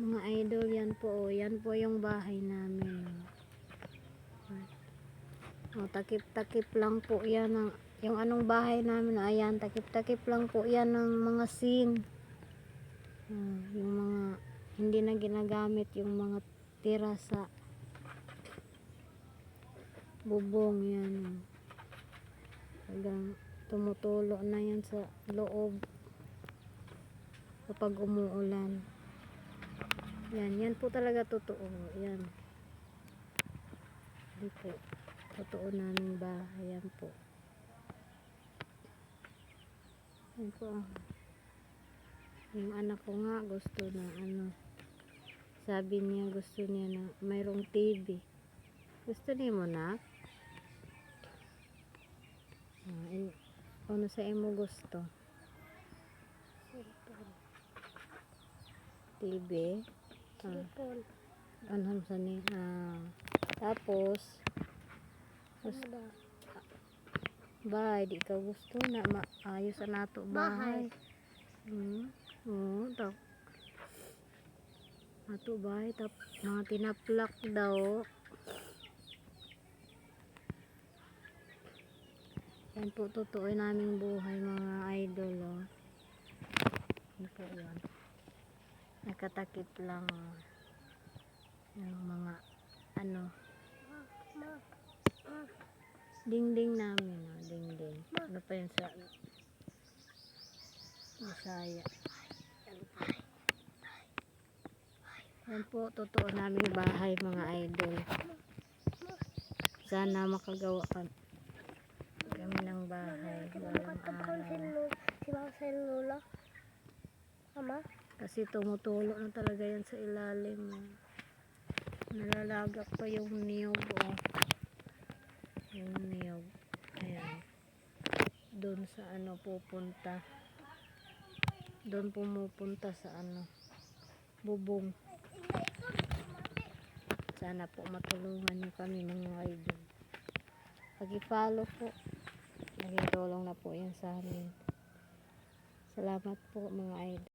Mga idol, yan po, oh. Yan po yung bahay namin. Oh, takip-takip lang po yan ng, yung anong bahay namin. Ayan, takip-takip lang po yan ng mga sim. Yung mga hindi na ginagamit, yung mga tira sa bubong yan. Hanggang tumutulo na yan sa loob kapag umuulan. Yan po talaga totoo. Yan. Yan po. Totoo naming bahay. Yan po. Yan po. Yung anak ko nga gusto na sabi niya gusto niya na mayroong TV. Gusto niya mo na? Ano sa imo gusto? TV? Ano sa ni? Tapos bahay, di ka gusto na maayos na nato bahay. Tak. Nato bahay tap mga tinaplak daw. Yan po totoo naming buhay mga idol, oh. Yan po yan. Nakatakip lang, oh. Yung mga dingding namin, oh. Dingding. Ano pa yun sa Bisaya? Yan po totoo naming bahay mga idol. Sana makagawa kami ng bahay walang araw. Si Mama sa Lola. Mama? Kasi tumutulo na talaga yan sa ilalim. Nalalagak pa yung niyog, oh. Yung niyog. Ayan. Doon sa pupunta. Doon pumupunta sa bubong. Sana po matulungan niyo kami mga idol. Pag-i-follow po. Naging tulong na po yan sa amin. Salamat po mga idol.